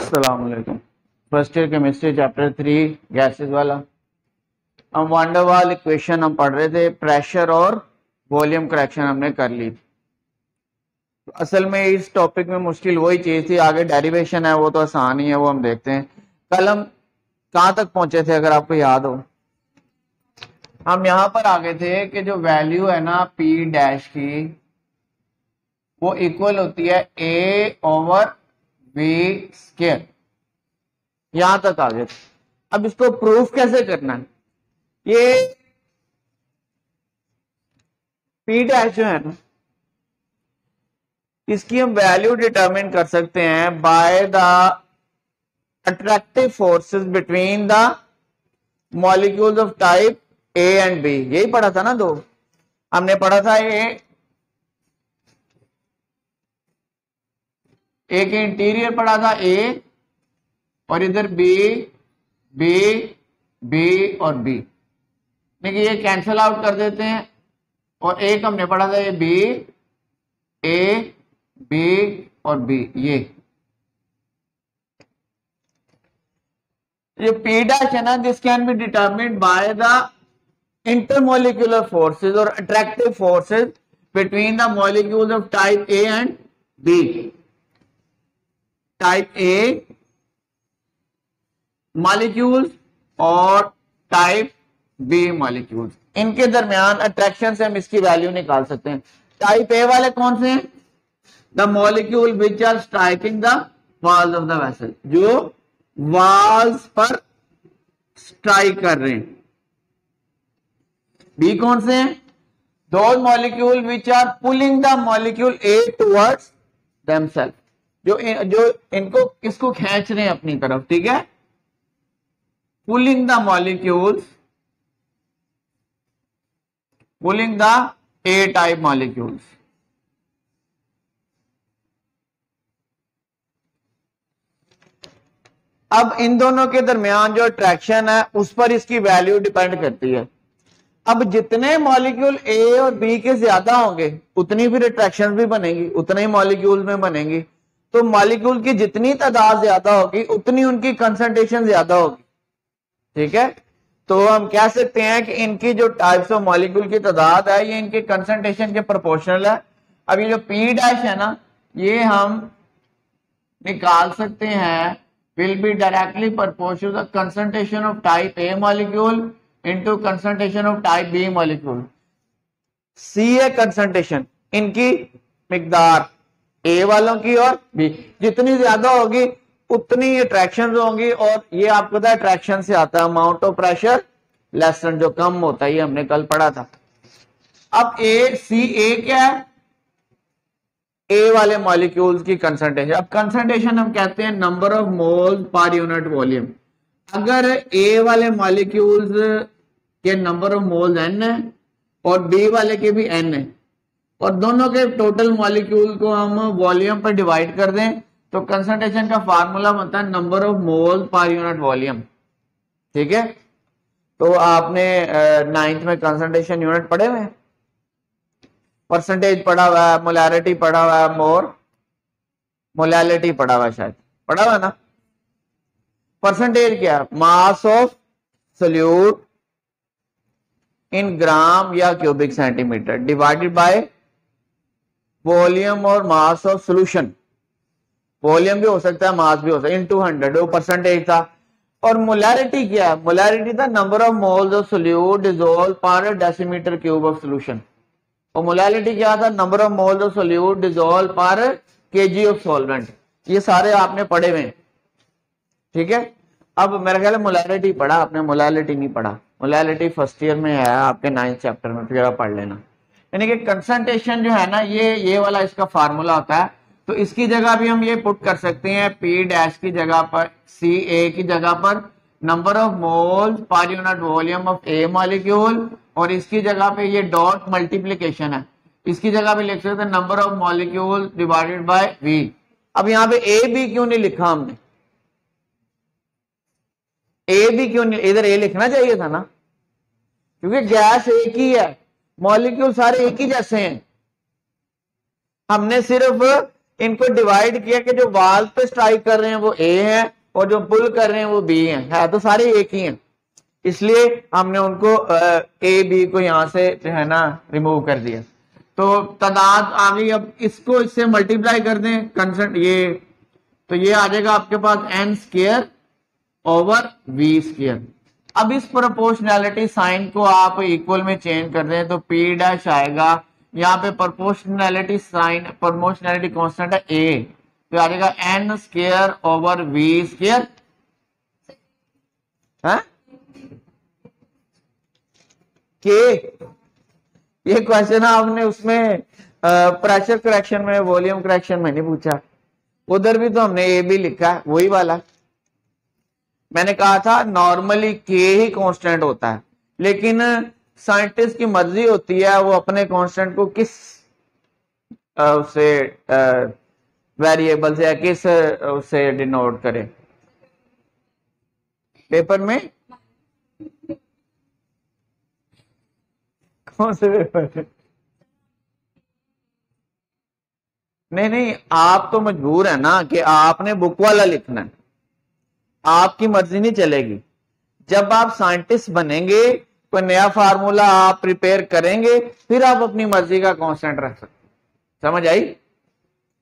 अस्सलाम वालेकुम। First year chemistry chapter 3 gases वाला। हम वांडर वाल इक्वेशन हम पढ़ रहे थे, प्रेशर और वॉल्यूम करेक्शन हमने कर ली। असल में इस टॉपिक में मुश्किल वही चीज थी, आगे डेरिवेशन है वो तो आसान ही है, वो हम देखते हैं। कल हम कहाँ तक पहुंचे थे अगर आपको याद हो? हम यहाँ पर आ गए थे कि जो वैल्यू है ना पी डैश की, वो इक्वल होती है ए ओवर वी स्क्वायर। यहां तक आ गए थे। अब इसको प्रूफ कैसे करना है? ये पी डैश जो है ना, इसकी हम वैल्यू डिटरमिन कर सकते हैं by the attractive forces between the molecules of type A and B. यही पढ़ा था ना, दो हमने पढ़ा था। ए के इंटीरियर पढ़ा था ए, और इधर बी बी बी और बी, लेकिन ये कैंसिल आउट कर देते हैं। और एक हमने पढ़ा था ये बी, ए बी और बी। ये पी डैश है ना, this can be determined by the intermolecular forces और attractive forces between the molecules of type A and B. Type A molecules और टाइप बी मॉलिक्यूल्स, इनके दरमियान अट्रैक्शन से हम इसकी वैल्यू निकाल सकते हैं। टाइप ए वाले कौन से हैं? The molecule which are striking the walls of the vessel, जो वॉल्स पर स्ट्राइक कर रहे हैं। बी कौन से हैं? Those molecule which are pulling the molecule A towards themselves, जो इनको किसको खींच रहे हैं अपनी तरफ। ठीक है, pulling the molecules, pulling the A type molecules. अब इन दोनों के दरमियान जो अट्रैक्शन है उस पर इसकी वैल्यू डिपेंड करती है। अब जितने मॉलिक्यूल ए और बी के ज्यादा होंगे उतनी फिर अट्रैक्शन भी बनेगी, उतने ही मॉलिक्यूल में बनेंगी। तो मॉलिक्यूल की जितनी तादाद ज्यादा होगी उतनी उनकी कंसंट्रेशन ज्यादा होगी। ठीक है, तो हम कह सकते हैं कि इनकी जो टाइप्स ऑफ मॉलिक्यूल की तादाद है ये इनके कंसंट्रेशन के प्रोपोर्शनल है। अब ये जो पी डैश है ना, ये हम निकाल सकते हैं, will be directly proportional to the concentration of type A molecule into concentration of type B molecule. C है कंसंट्रेशन, इनकी मिकदार ए वालों की और बी, जितनी ज्यादा होगी उतनी अट्रैक्शन होंगी। और ये आपको पता है अट्रैक्शन से आता है अमाउंट ऑफ प्रेशर लेसन, जो कम होता है, ये हमने कल पढ़ा था। अब ए सी ए क्या है? ए वाले मॉलिक्यूल्स की कंसंट्रेशन। अब कंसंट्रेशन हम कहते हैं number of moles per unit volume. अगर ए वाले मॉलिक्यूल्स के नंबर ऑफ मोल्स n है और बी वाले के भी n है, और दोनों के टोटल मॉलिक्यूल को हम वॉल्यूम पर डिवाइड कर दें, तो कंसंट्रेशन का फार्मूला बनता है number of mole per unit volume. ठीक है, तो आपने 9th में कंसंट्रेशन यूनिट पढ़े हुए हैं, परसेंटेज पढ़ा हुआ है, मोलैरिटी पढ़ा हुआ है, मोलैलिटी पढ़ा हुआ है, शायद पढ़ा हुआ है ना। परसेंटेज क्या है? मास ऑफ सोल्यूट इन ग्राम या cubic centimetre divided by volume और मास ऑफ सोल्यूशन। वॉल्यूम भी हो सकता है, मास भी हो सकता है, इनटू 100 वो परसेंटेज था। और मोलैरिटी क्या है? मोलैरिटी था number of moles of solute dissolve पर डेसीमीटर क्यूब ऑफ सोल्यूशन। और मोलैरिटी क्या था? Number of moles of solute dissolve पर केजी ऑफ सॉल्वेंट। ये सारे आपने पढ़े हुए हैं। ठीक है, अब मेरा ख्याल है मोलैरिटी पढ़ा आपने, मोलैलिटी नहीं पढ़ा। मोलैलिटी फर्स्ट ईयर में है आपके 9th चैप्टर में, फिर आप पढ़ लेना। यानी कि कंसंट्रेशन जो है ना, ये वाला इसका फार्मूला होता है। तो इसकी जगह भी हम ये पुट कर सकते हैं, पी डैश की जगह पर सी ए की जगह पर number of moles per unit volume of A molecule, और इसकी जगह पे ये डॉट मल्टीप्लीकेशन है, इसकी जगह पे लिख सकते हैं number of molecule divided by V. अब यहाँ पे ए बी क्यों नहीं लिखा हमने? ए बी क्यों नहीं? इधर ए लिखना चाहिए था ना, क्योंकि गैस एक ही है, मॉलिक्यूल सारे एक ही जैसे हैं। हमने सिर्फ इनको डिवाइड किया कि जो वाल पे स्ट्राइक कर रहे हैं वो ए है और जो पुल कर रहे हैं वो बी है तो सारे एक ही हैं, इसलिए हमने उनको ए बी को यहां से जो है ना रिमूव कर दिया। तो तादाद आ गई। अब इसको इससे मल्टीप्लाई कर दें कंसेंट ये, तो ये आ जाएगा आपके पास N square over V square. अब इस प्रोपोर्शनैलिटी साइन को आप इक्वल में चेंज कर दें तो पी डैश आएगा, यहाँ पे प्रोपोर्शनैलिटी साइन प्रोपोर्शनैलिटी कांस्टेंट है ए, तो आ जाएगा n square over V square के। ये क्वेश्चन आपने उसमें प्रेशर करेक्शन में वॉल्यूम करेक्शन में नहीं पूछा, उधर भी तो हमने ए भी लिखा है वही वाला। मैंने कहा था नॉर्मली के ही कांस्टेंट होता है, लेकिन साइंटिस्ट की मर्जी होती है वो अपने कांस्टेंट को किस उसे वेरिएबल से या किस उसे डिनोट करे। पेपर में कौन से पेपर? नहीं, आप तो मजबूर है ना कि आपने बुक वाला लिखना है, आपकी मर्जी नहीं चलेगी। जब आप साइंटिस्ट बनेंगे, कोई नया फार्मूला आप प्रिपेयर करेंगे, फिर आप अपनी मर्जी का कांस्टेंट रख सकते। समझ आई?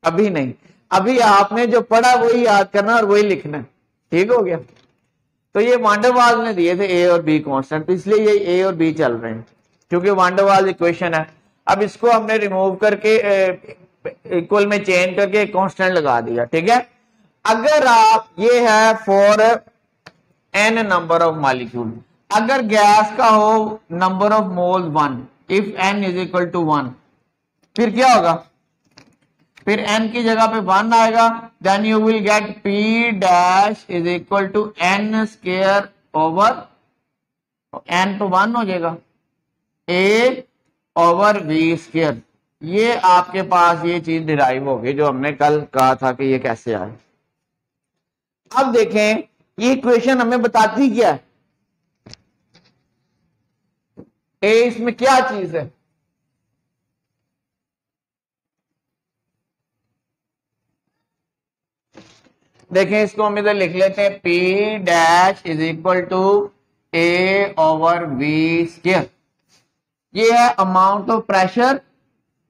अभी नहीं, अभी आपने जो पढ़ा वही याद करना और वही लिखना। ठीक हो गया? तो ये वांडरवाल्स ने दिए थे ए और बी कांस्टेंट, इसलिए ये ए और बी चल रहे हैं क्योंकि वांडरवाल्स इक्वेशन है। अब इसको हमने रिमूव करके इक्वल में चेंज करके कांस्टेंट लगा दिया। ठीक है? अगर आप ये है for n number of molecule, अगर गैस का हो number of mole 1, if n is equal to 1, फिर क्या होगा? फिर n की जगह पे 1 आएगा, then you will get p dash is equal to n square over n तो 1 हो जाएगा a ओवर v स्क्वायर। ये आपके पास ये चीज डिराइव होगी जो हमने कल कहा था कि ये कैसे आए। अब देखें ये इक्वेशन हमें बताती क्या है, ए इसमें क्या चीज है? देखें इसको हम इधर लिख लेते हैं, P dash is equal to A over V square. ये है amount of pressure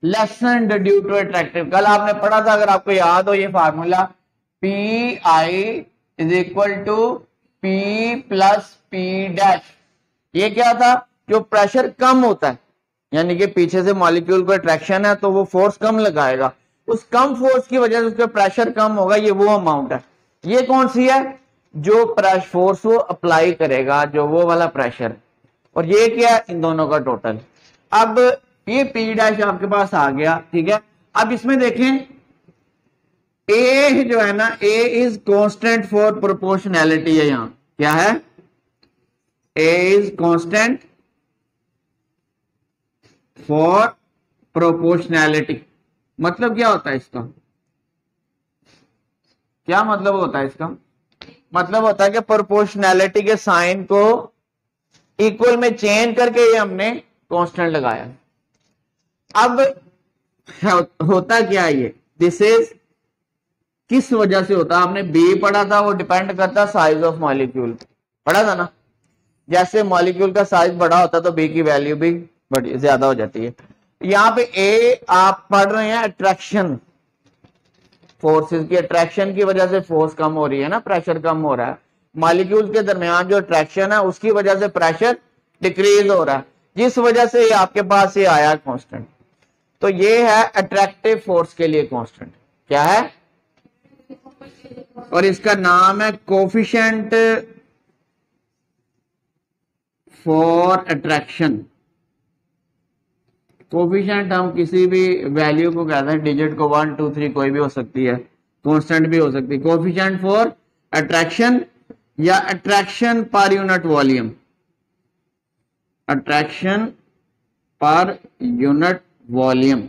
lessened due to attractive. कल आपने पढ़ा था, अगर आपको याद हो, ये formula P I is equal to P plus P dash. ये क्या था? जो प्रेशर कम होता है, यानी कि पीछे से मॉलिक्यूल को अट्रैक्शन है तो वो फोर्स कम लगाएगा, उस कम फोर्स की वजह से उसका प्रेशर कम होगा, ये वो अमाउंट है। ये कौन सी है? जो प्रेशर फोर्स वो अप्लाई करेगा, जो वो वाला प्रेशर। और ये क्या है? इन दोनों का टोटल। अब ये पी डैश आपके पास आ गया। ठीक है? अब इसमें देखें ए जो है ना, ए इज कांस्टेंट फॉर प्रोपोर्शनैलिटी है। यहां क्या है? ए इज कांस्टेंट फॉर प्रोपोर्शनैलिटी। मतलब क्या होता है इसका? क्या मतलब होता है इसका? मतलब होता है कि प्रोपोर्शनैलिटी के साइन को इक्वल में चेंज करके ये हमने कांस्टेंट लगाया। अब होता क्या है ये? दिस इज किस वजह से होता है? आपने बी पढ़ा था, वो डिपेंड करता साइज ऑफ मॉलिक्यूल, पढ़ा था ना। जैसे मॉलिक्यूल का साइज बड़ा होता है तो बी की वैल्यू भी बड़ी ज्यादा हो जाती है। यहाँ पे ए आप पढ़ रहे हैं अट्रैक्शन फोर्सेस की, अट्रैक्शन की वजह से फोर्स कम हो रही है ना, प्रेशर कम हो रहा है। मॉलिक्यूल के दरमियान जो अट्रैक्शन है उसकी वजह से प्रेशर डिक्रीज हो रहा है, जिस वजह से आपके पास ये आया कांस्टेंट। तो ये है अट्रैक्टिव फोर्स के लिए कांस्टेंट। क्या है? और इसका नाम है कोफिशिएंट फॉर अट्रैक्शन। कोफिशिएंट हम किसी भी वैल्यू को कहते हैं, डिजिट को 1 2 3 कोई भी हो सकती है, कांस्टेंट भी हो सकती है। कोफिशिएंट फॉर अट्रैक्शन या attraction per unit volume, attraction per unit volume.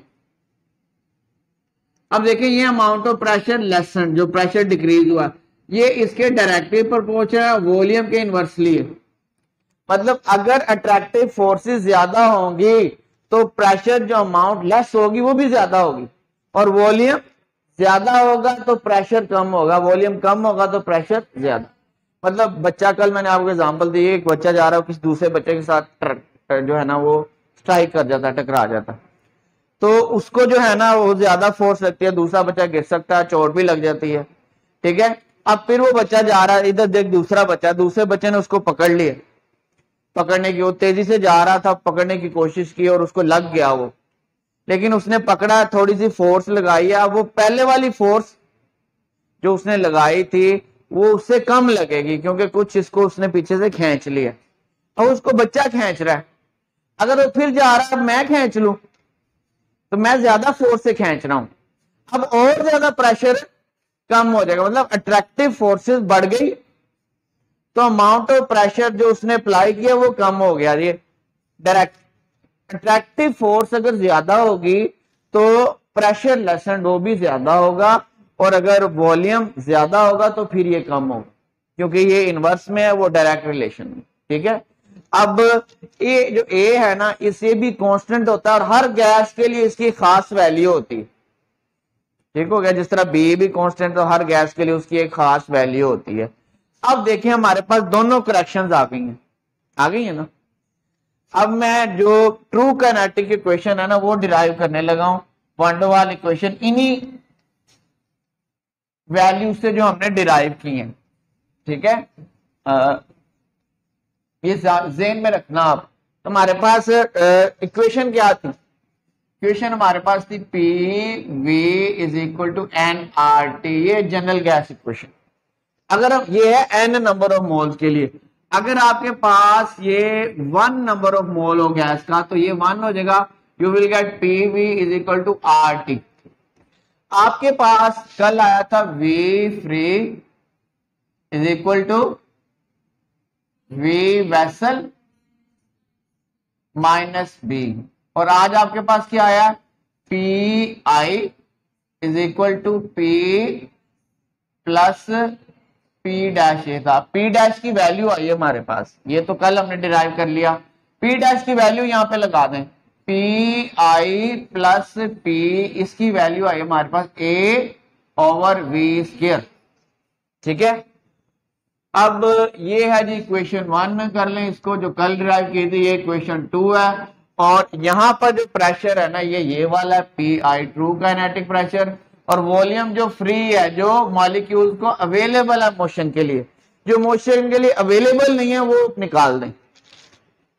अब देखिए ये अमाउंट ऑफ प्रेशर लेसन, जो प्रेशर डिक्रीज हुआ, ये इसके डायरेक्टिव प्रोपोर्शन है, वॉल्यूम के इनवर्सली है। मतलब अगर अट्रैक्टिव फोर्सेस ज्यादा होंगी तो प्रेशर जो अमाउंट लेस होगी वो भी ज्यादा होगी और वॉल्यूम ज्यादा होगा तो प्रेशर कम होगा, वॉल्यूम कम होगा तो प्रेशर ज्यादा। मतलब बच्चा, कल मैंने आपको एग्जांपल दी, एक बच्चा जा रहा हो किसी दूसरे बच्चे के साथ जो है ना वो स्ट्राइक कर जाता है, टकरा जाता है, तो उसको जो है ना वो ज्यादा फोर्स लगती है, दूसरा बच्चा गिर सकता है, चोट भी लग जाती है, ठीक है। अब फिर वो बच्चा जा रहा है, इधर देख दूसरा बच्चा, दूसरे बच्चे ने उसको पकड़ लिया, पकड़ने की, वो तेजी से जा रहा था, पकड़ने की कोशिश की और उसको लग गया वो, लेकिन उसने पकड़ा, थोड़ी सी फोर्स लगाई है, वो पहले वाली फोर्स जो उसने लगाई थी वो उससे कम लगेगी, क्योंकि कुछ इसको उसने पीछे से खींच लिया, और उसको बच्चा खींच रहा है। अगर वो फिर जा रहा है, मैं खींच लूं तो मैं ज्यादा फोर्स से खींच रहा हूं, अब और ज्यादा प्रेशर कम हो जाएगा, मतलब अट्रैक्टिव फोर्सेस बढ़ गई तो अमाउंट ऑफ प्रेशर जो उसने अप्लाई किया वो कम हो गया। ये डायरेक्ट अट्रैक्टिव फोर्स अगर ज्यादा होगी तो प्रेशर लेसन वो भी ज्यादा होगा, और अगर वॉल्यूम ज्यादा होगा तो फिर ये कम होगा, क्योंकि ये इनवर्स में है, वो डायरेक्ट रिलेशन में, ठीक है। अब ये जो ए है ना, इसे भी कांस्टेंट होता है और हर गैस के लिए इसकी खास वैल्यू होती है, ठीक हो गया। जिस तरह बी भी कांस्टेंट, तो हर गैस के लिए उसकी एक खास वैल्यू होती है। अब देखिए हमारे पास दोनों करेक्शंस आ गई हैं, आ गई है ना। अब मैं जो ट्रू काइनेटिक इक्वेशन है ना वो डिराइव करने लगा हूं, वन टू वन इक्वेशन इन्हीं वैल्यू से जो हमने डिराइव की हैं, ठीक है। ये ज़हन में रखना आप। तो हमारे पास इक्वेशन क्या थी, इक्वेशन हमारे पास थी P V is equal to n R T, ये जनरल गैस इक्वेशन। अगर अब ये है एन नंबर ऑफ मोल्स के लिए, अगर आपके पास ये 1 नंबर ऑफ मोल हो गैस का तो ये 1 हो जाएगा, you will get P V is equal to R T. आपके पास कल आया था V free is equal to V vessel minus b, और आज आपके पास क्या आया, P I is equal to P plus P dash. ये था पी डैश की वैल्यू आई है हमारे पास, ये तो कल हमने डिराइव कर लिया। पी डैश की वैल्यू यहां पे लगा दें, पी आई प्लस पी, इसकी वैल्यू आई हमारे पास ए ओवर वी स्क्वायर, ठीक है। अब ये है जी इक्वेशन 1 में कर लें इसको, जो कल डिराइव की थी, ये इक्वेशन 2 है। और यहां पर जो प्रेशर है ना ये वाला P I true kinetic pressure, और वॉल्यूम जो फ्री है, जो मॉलिक्यूल्स को अवेलेबल है मोशन के लिए, जो मोशन के लिए अवेलेबल नहीं है वो निकाल दें,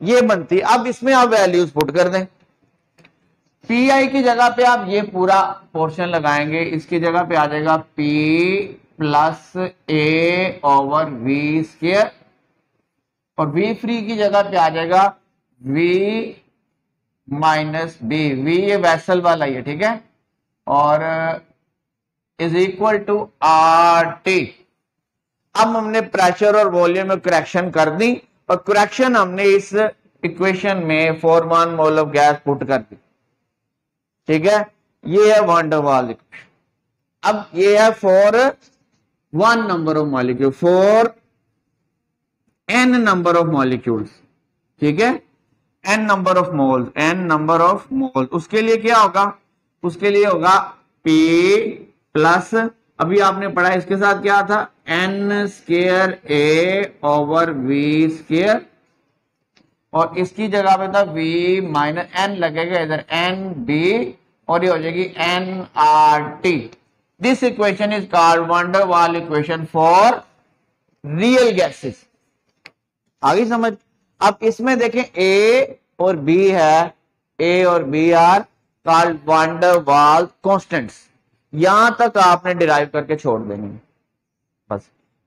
ये बनती। अब इसमें आप वैल्यूज पुट कर दें, पी आई की जगह पे आप ये पूरा पोर्शन लगाएंगे, इसकी जगह पे आ जाएगा P plus a over V square, और वी फ्री की जगह पे आ जाएगा वी माइनस बी, वी ये वैसल वाला ही है, ठीक है, और is equal to R T. अब हमने प्रेशर और वॉल्यूम में करेक्शन कर दी, और करेक्शन हमने इस इक्वेशन में for 1 mole of gas put कर दी, ठीक है। ये है वन डर वाल्स इक्वेशन। अब ये है for 1 number of molecule, for n number of molecules, ठीक है, n number of moles, n number of moles. उसके लिए क्या होगा, उसके लिए होगा p प्लस, अभी आपने पढ़ा इसके साथ क्या था, n square a over v square, और इसकी जगह पे था v माइनस n लगेगा इधर n b, और ये हो जाएगी n r t। This equation is called one डर वाल इक्वेशन फॉर रियल गैसेस। आगे समझ। अब इसमें देखें ए और बी है, ए और बी आर कॉल्ड वन डर वाल कांस्टेंट्स। यहां तक आपने डिराइव करके छोड़ देनी है बस,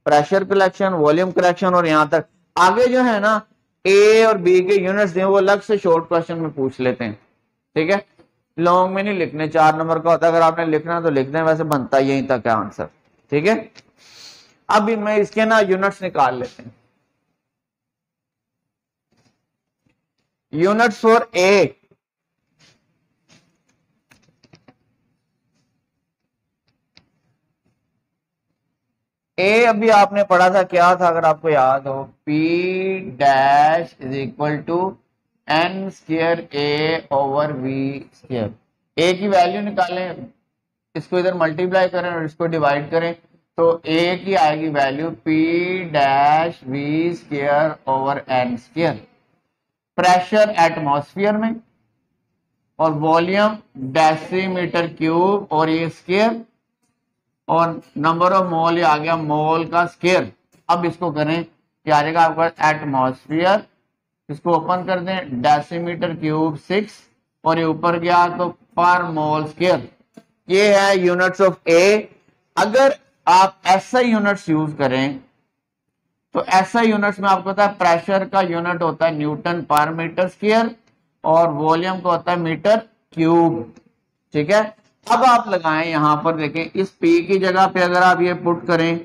प्रेशर कलेक्शन, वॉल्यूम करेक्शन, और यहां तक आगे जो है ना ए और बी के यूनिट्स हैं वो अलग से शॉर्ट क्वेश्चन में पूछ लेते हैं, ठीक है, लॉन्ग में नहीं लिखने, 4 नंबर का होता है, अगर आपने लिखना तो लिख दें, वैसे बनता यहीं तक है आंसर, ठीक है। अब इनमें इसके ना यूनिट्स निकाल लेते हैं। यूनिट्स फॉर ए, ए अभी आपने पढ़ा था, क्या था अगर आपको याद हो, P dash is equal to N square A over V square. A की वैल्यू निकालें, इसको इधर मल्टीप्लाई करें और इसको डिवाइड करें तो ए की आएगी value P dash V square over N square, pressure atmosphere में, और वॉल्यूम डेसीमीटर क्यूब और ये स्क्वायर, और नंबर ऑफ मोल ये आ गया मोल का स्क्वायर। अब इसको करें, क्या आ जाएगा आपका एटमॉस्फेयर, इसको ओपन कर दें, डेसीमीटर क्यूब 6 और ये ऊपर गया तो पर मोल स्क्वायर। ये है यूनिट्स ऑफ ए। अगर आप ऐसा यूनिट्स यूज करें तो ऐसा यूनिट्स में आपको पता है प्रेशर का यूनिट होता है न्यूटन पर मीटर स्क्वायर और वॉल्यूम का होता है मीटर क्यूब। ठीक है, अब आप लगाएं यहां पर, देखें इस P की जगह पे अगर आप ये पुट करें,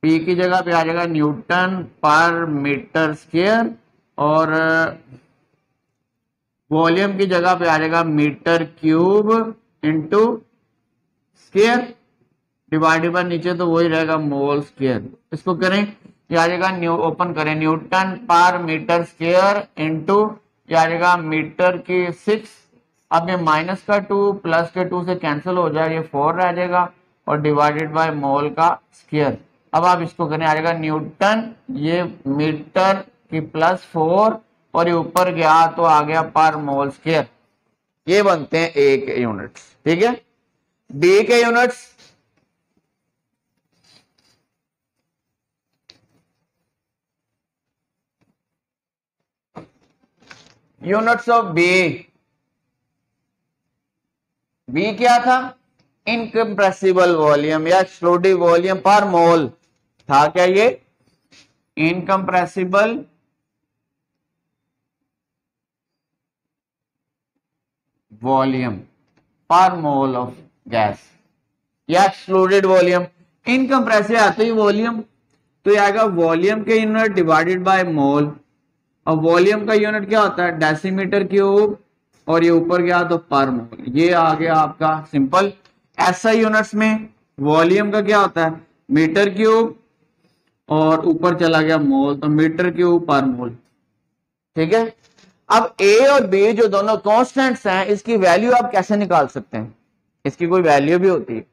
P की जगह पे आ जाएगा न्यूटन पर मीटर स्क्वायर और वॉल्यूम की जगह पे आ जाएगा meter cube into square divided by नीचे तो वही रहेगा मोल स्क्वायर। इसको करें, ये आ जाएगा ओपन करें न्यूटन पर मीटर स्क्वायर इंटू ये आ जाएगा मीटर की 6। अब ये माइनस का 2 प्लस के 2 से कैंसिल हो जाए, ये 4 रह जाएगा और डिवाइडेड बाय मोल का स्क्वायर। अब आप इसको करें, आ जाएगा न्यूटन ये मीटर की प्लस 4 और ये ऊपर गया तो आ गया पर मोल स्क्वायर। ये बनते हैं ए के यूनिट्स। ठीक है, बी के यूनिट्स यूनिट्स ऑफ बी क्या था, इनकम्प्रेसिबल वॉल्यूम या एक्सप्लोडिव वॉल्यूम पर मोल था। क्या ये इनकम्प्रेसिबल वॉल्यूम पर मोल ऑफ गैस या एक्सप्लोडेड वॉल्यूम। इनकम्प्रेसिव आता है वॉल्यूम तो ये आएगा वॉल्यूम के यूनिट डिवाइडेड बाय मोल, और वॉल्यूम का यूनिट क्या होता है डेसीमीटर क्यूब और ये ऊपर गया तो पर मोल। ये आ गया आपका सिंपल। ऐसा यूनिट्स में वॉल्यूम का क्या होता है मीटर क्यूब और ऊपर चला गया मोल तो मीटर क्यूब पर मोल। ठीक है, अब ए और बी जो दोनों कांस्टेंट्स हैं इसकी वैल्यू आप कैसे निकाल सकते हैं, इसकी कोई वैल्यू भी होती है।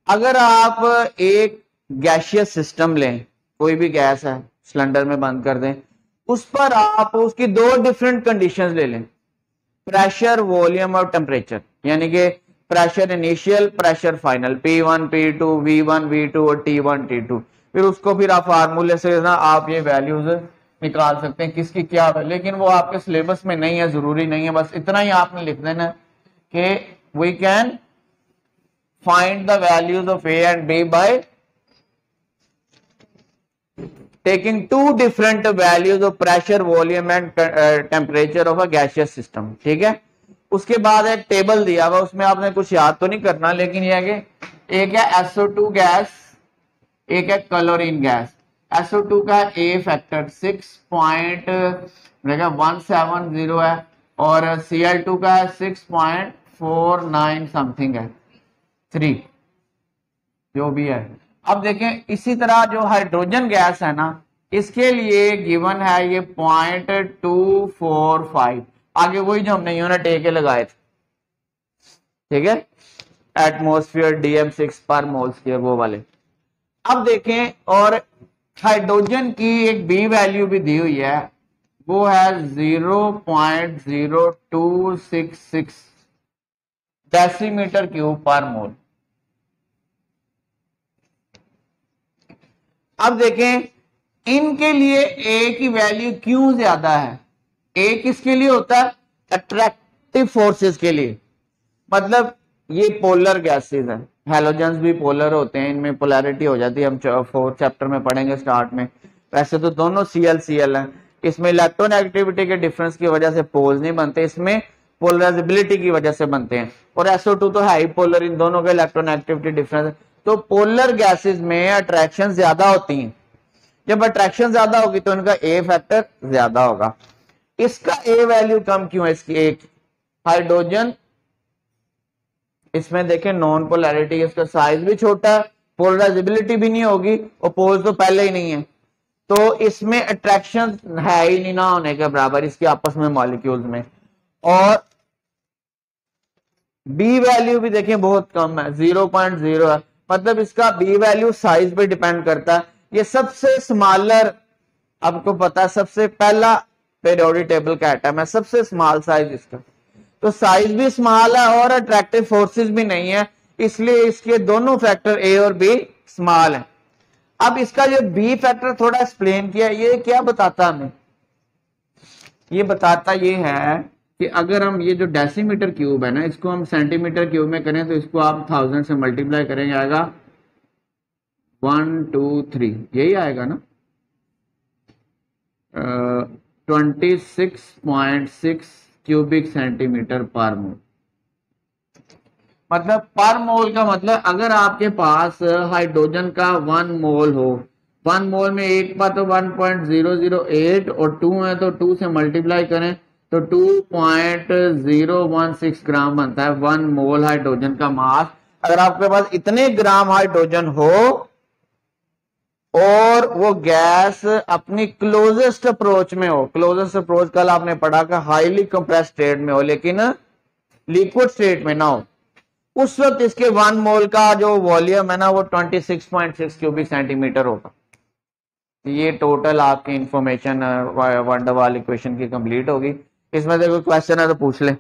अगर आप एक गैसियस सिस्टम लें, कोई भी गैस है सिलेंडर में बंद कर दें, उस पर आप उसकी दो डिफरेंट कंडीशंस ले लें, प्रेशर वॉल्यूम और टेम्परेचर, यानी कि pressure initial pressure final P1 P2 V1 V2 और T1 T2, फिर उसको फिर आप फार्मूले से ना आप ये वैल्यूज निकाल सकते हैं किसकी क्या है, लेकिन वो आपके सिलेबस में नहीं है, जरूरी नहीं है। बस इतना ही आपने लिख देना कि we can find the values of a and b by taking two different values of pressure, volume and temperature of a gaseous system। ठीक है, उसके बाद एक टेबल दिया हुआ, उसमें आपने कुछ याद तो नहीं करना, लेकिन यह है कि एक है SO2 गैस, एक है क्लोरीन गैस। SO2 का A फैक्टर 6.170 है और Cl2 का 6.49 समथिंग है, 3 जो भी है। अब देखें इसी तरह जो हाइड्रोजन गैस है ना, इसके लिए गिवन है ये 0.245, आगे वही जो हमने यूनिट ए के लगाए थे। ठीक है, एटमॉस्फेयर DM6 पर मोल स्क्वायर वो वाले। अब देखें, और हाइड्रोजन की एक बी वैल्यू भी दी हुई है, वो है 0.0266 डेसीमीटर क्यूब पर मोल। अब देखें इनके लिए ए की वैल्यू क्यों ज्यादा है। ए किसके लिए होता है, अट्रैक्टिव फोर्सेस के लिए, मतलब ये पोलर गैसेस हैं, हैलोजेंस भी पोलर होते हैं, इनमें पोलैरिटी हो जाती है, हम 4th चैप्टर में पढ़ेंगे स्टार्ट में। वैसे तो दोनों Cl हैं, इसमें इलेक्ट्रोनेगेटिविटी के डिफरेंस की वजह से पोल्स नहीं बनते, इसमें पोलराइजेबिलिटी की वजह से बनते हैं, और SO2 तो है ही पोलर, इन दोनों का इलेक्ट्रोनेगेटिविटी डिफरेंस। तो पोलर गैसेस में अट्रैक्शन ज्यादा होती हैं, जब अट्रैक्शन ज्यादा होगी तो इनका ए फैक्टर ज्यादा होगा। इसका ए वैल्यू कम क्यों है, इसकी एक हाइड्रोजन, इसमें देखें नॉन पोलैरिटी, इसका साइज भी छोटा है, पोलराइजेबिलिटी भी नहीं होगी और पोल्स तो पहले ही नहीं है, तो इसमें अट्रैक्शन है ही नहीं ना होने के बराबर इसके आपस में मॉलिक्यूल्स में। और बी वैल्यू भी देखें बहुत कम है, 0.0 है, मतलब इसका बी वैल्यू साइज पे डिपेंड करता है। ये सबसे स्मॉलर, आपको पता है सबसे पहला पीरियोडिक टेबल का आइटम है, सबसे स्मॉल साइज इसका, तो साइज भी स्मॉल है और अट्रैक्टिव फोर्सेस भी नहीं है, इसलिए इसके दोनों फैक्टर ए और बी स्मॉल है। अब इसका जो बी फैक्टर थोड़ा एक्सप्लेन किया, ये क्या बताता हमें, ये बताता ये है कि अगर हम ये जो डेसीमीटर क्यूब है ना, इसको हम सेंटीमीटर क्यूब में करें तो इसको आप 1000 से मल्टीप्लाई करेंगे, आएगा 1 2 3, यही आएगा ना, 26.6 क्यूबिक सेंटीमीटर पर मोल। मतलब पर मोल का मतलब अगर आपके पास हाइड्रोजन का 1 मोल हो, 1 मोल में एक बार तो 1.008 और 2 है तो 2 से मल्टीप्लाई करें तो 2.016 ग्राम बनता है 1 मोल हाइड्रोजन का मास। अगर आपके पास इतने ग्राम हाइड्रोजन हो और वो गैस अपनी क्लोजेस्ट अप्रोच में हो, क्लोजेस्ट अप्रोच कल आपने पढ़ा कि हाईली कंप्रेस स्टेट में हो लेकिन लिक्विड स्टेट में ना हो, उस वक्त इसके 1 मोल का जो वॉल्यूम है ना वो 26.6 क्यूबिक सेंटीमीटर होगा। ये टोटल आपकी इंफॉर्मेशन वंडरवाल इक्वेशन की कंप्लीट होगी। इसमें से कोई क्वेश्चन है तो पूछ ले।